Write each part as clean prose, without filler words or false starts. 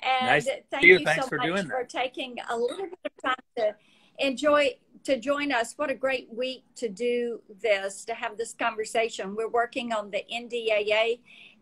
And Nice to see thank you. you Thanks so for much doing for that. taking a little bit of time to join us. What a great week to do this, to have this conversation. We're working on the NDAA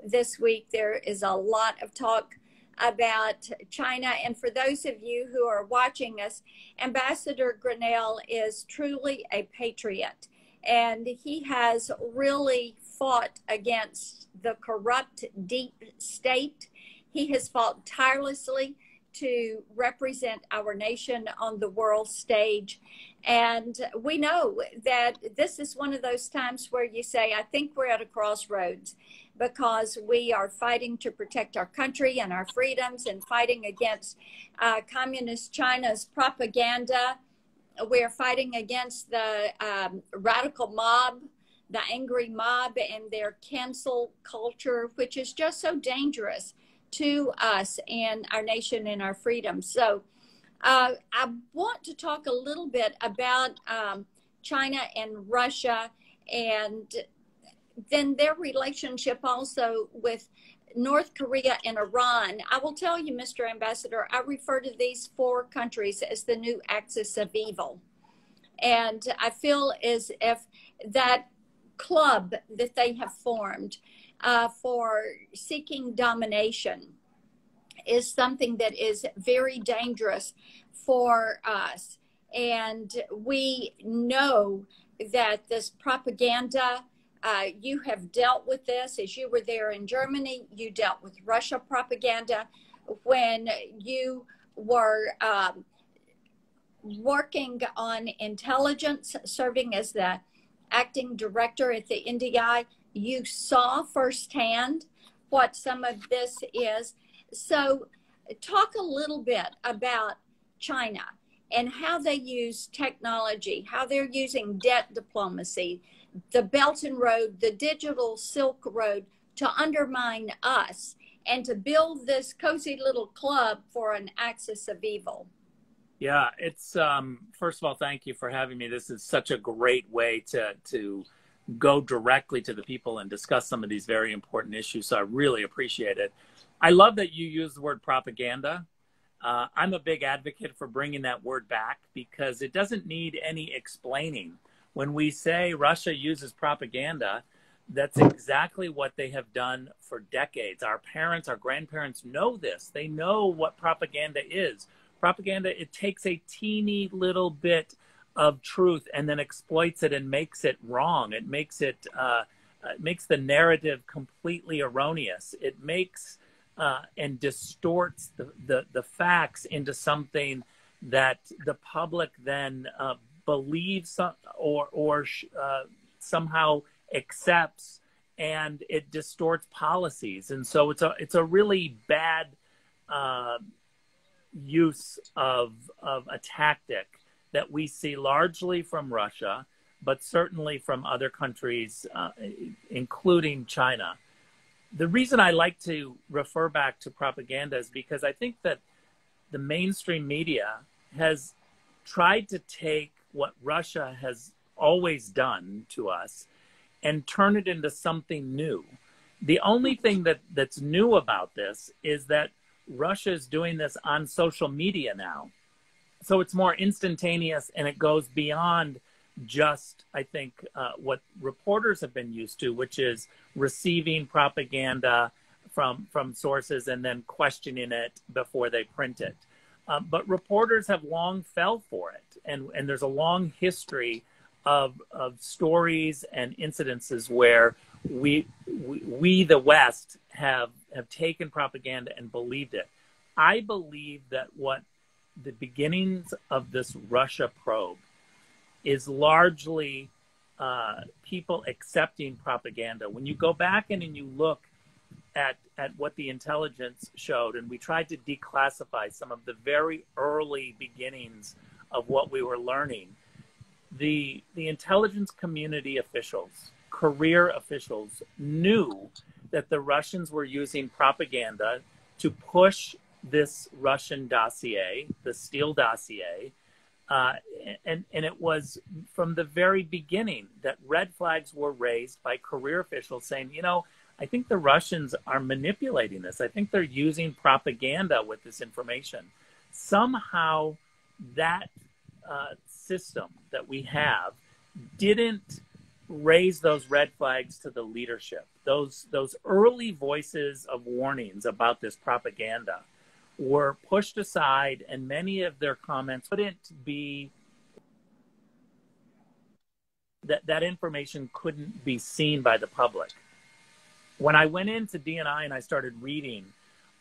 this week. There is a lot of talk about China. And for those of you who are watching us, Ambassador Grenell is truly a patriot. And he has really fought against the corrupt deep state. He has fought tirelessly to represent our nation on the world stage. And we know that this is one of those times where you say, I think we're at a crossroads, because we are fighting to protect our country and our freedoms and fighting against communist China's propaganda. We're fighting against the radical mob, the angry mob, and their cancel culture, which is just so dangerous to us and our nation and our freedom. So I want to talk a little bit about China and Russia, and then their relationship also with North Korea and Iran. I will tell you, Mr. Ambassador, I refer to these four countries as the new axis of evil. And I feel as if that club that they have formed for seeking domination is something that is very dangerous for us. And we know that this propaganda, you have dealt with this as you were there in Germany. You dealt with Russia propaganda when you were working on intelligence, serving as the acting director at the NDI. You saw firsthand what some of this is. So talk a little bit about China and how they use technology, how they're using debt diplomacy, the Belt and Road, the digital Silk Road, to undermine us and to build this cozy little club for an axis of evil. Yeah, it's first of all, thank you for having me. This is such a great way to go directly to the people and discuss some of these very important issues. So I really appreciate it. I love that you use the word propaganda. I'm a big advocate for bringing that word back because it doesn't need any explaining. When we say Russia uses propaganda, that's exactly what they have done for decades. Our parents, our grandparents know this. They know what propaganda is. Propaganda, it takes a teeny little bit of truth and then exploits it and makes it wrong. It makes it makes the narrative completely erroneous. It makes and distorts the facts into something that the public then believes or somehow accepts, and it distorts policies. And so it's a really bad use of a tactic that we see largely from Russia, but certainly from other countries, including China. The reason I like to refer back to propaganda is because I think that the mainstream media has tried to take what Russia has always done to us and turn it into something new. The only thing that's new about this is that Russia is doing this on social media now. So it's more instantaneous, and it goes beyond just, I think, what reporters have been used to, which is receiving propaganda from sources and then questioning it before they print it. But reporters have long fell for it. And there's a long history of stories and incidences where we the West have taken propaganda and believed it. I believe that what the beginnings of this Russia probe is largely people accepting propaganda. When you go back and you look at what the intelligence showed, and we tried to declassify some of the very early beginnings of what we were learning, the intelligence community officials, career officials, knew that the Russians were using propaganda to push this Russian dossier, the Steele dossier, and it was from the very beginning that red flags were raised by career officials saying, you know, I think the Russians are manipulating this. I think they're using propaganda with this information. Somehow that system that we have didn't raise those red flags to the leadership. Those early voices of warnings about this propaganda were pushed aside, and many of their comments couldn't be, that information couldn't be seen by the public. When I went into DNI and I started reading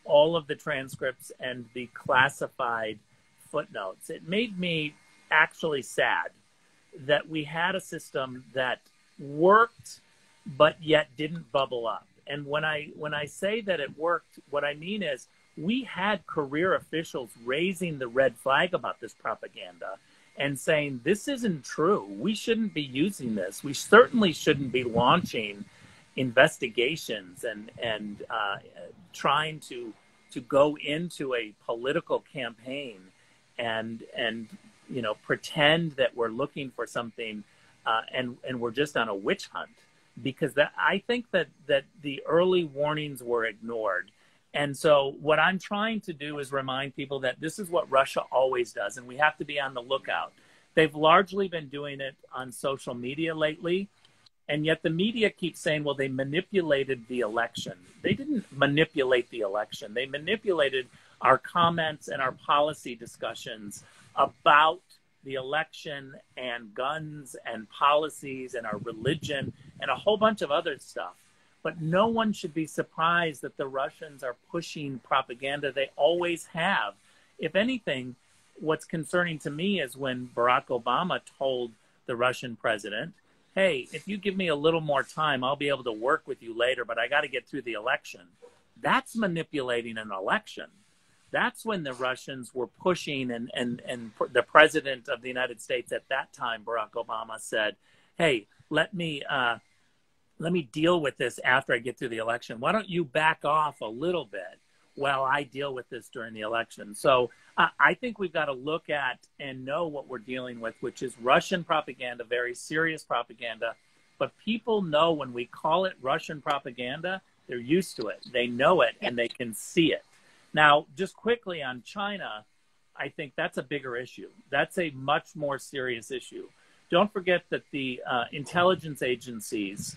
all of the transcripts and the classified footnotes, it made me actually sad that we had a system that worked but yet didn't bubble up. And when I say that it worked, what I mean is we had career officials raising the red flag about this propaganda and saying, this isn't true. We shouldn't be using this. We certainly shouldn't be launching investigations and trying to go into a political campaign and pretend that we're looking for something and we're just on a witch hunt, because I think that the early warnings were ignored. And so what I'm trying to do is remind people that this is what Russia always does, and we have to be on the lookout. They've largely been doing it on social media lately, and yet the media keeps saying, well, they manipulated the election. They didn't manipulate the election. They manipulated our comments and our policy discussions about the election and guns and policies and our religion and a whole bunch of other stuff. But no one should be surprised that the Russians are pushing propaganda. They always have. If anything, what's concerning to me is when Barack Obama told the Russian president, hey, if you give me a little more time, I'll be able to work with you later, but I got to get through the election. That's manipulating an election. That's when the Russians were pushing, and the president of the United States at that time, Barack Obama, said, hey, let me deal with this after I get through the election. Why don't you back off a little bit while I deal with this during the election? So I think we've got to look at and know what we're dealing with, which is Russian propaganda, very serious propaganda. But people know when we call it Russian propaganda, they're used to it. They know it and they can see it. Now, just quickly on China, I think that's a bigger issue. That's a much more serious issue. Don't forget that the intelligence agencies,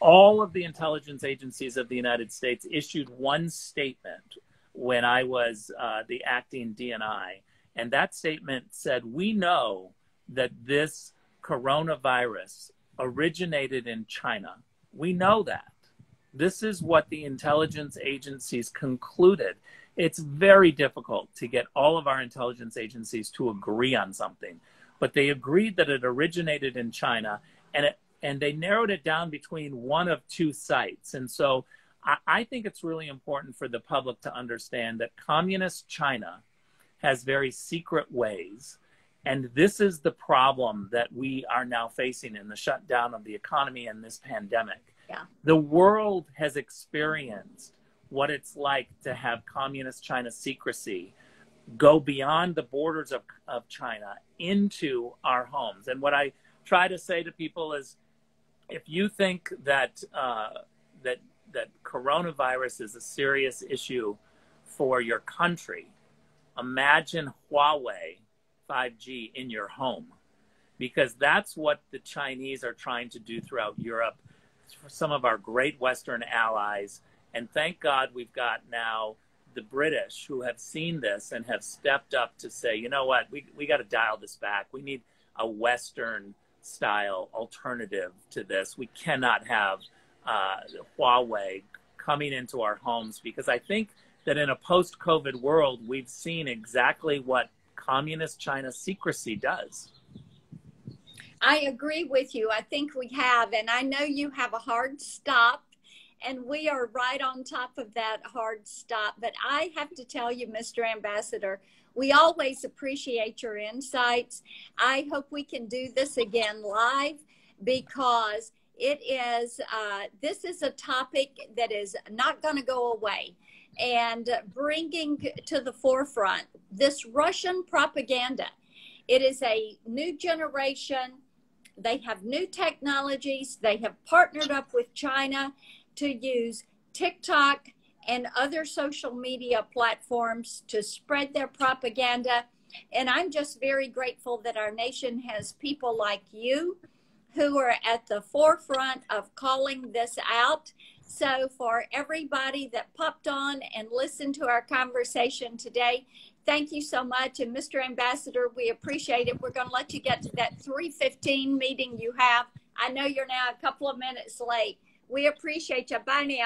all of the intelligence agencies of the United States issued one statement when I was the acting DNI. And that statement said, we know that this coronavirus originated in China. We know that. This is what the intelligence agencies concluded. It's very difficult to get all of our intelligence agencies to agree on something, but they agreed that it originated in China, and they narrowed it down between one of two sites. And so I think it's really important for the public to understand that communist China has very secret ways. And this is the problem that we are now facing in the shutdown of the economy and this pandemic. Yeah. The world has experienced what it's like to have communist China secrecy go beyond the borders of China into our homes. And what I try to say to people is, if you think that that coronavirus is a serious issue for your country, imagine Huawei 5G in your home, because that's what the Chinese are trying to do throughout Europe for some of our great Western allies. And thank God we've got now the British who have seen this and have stepped up to say, you know what, we got to dial this back. We need a Western style alternative to this. We cannot have Huawei coming into our homes, because I think that in a post-COVID world, we've seen exactly what communist China secrecy does. I agree with you. I think we have, and I know you have a hard stop, and we are right on top of that hard stop. But I have to tell you, Mr. Ambassador, we always appreciate your insights. I hope we can do this again live, because it is, this is a topic that is not going to go away. And bringing to the forefront this Russian propaganda. It is a new generation. They have new technologies. They have partnered up with China. to use TikTok and other social media platforms to spread their propaganda. And I'm just very grateful that our nation has people like you who are at the forefront of calling this out. So for everybody that popped on and listened to our conversation today, thank you so much. And Mr. Ambassador, we appreciate it. We're going to let you get to that 3:15 meeting you have. I know you're now a couple of minutes late. We appreciate you. Bye now.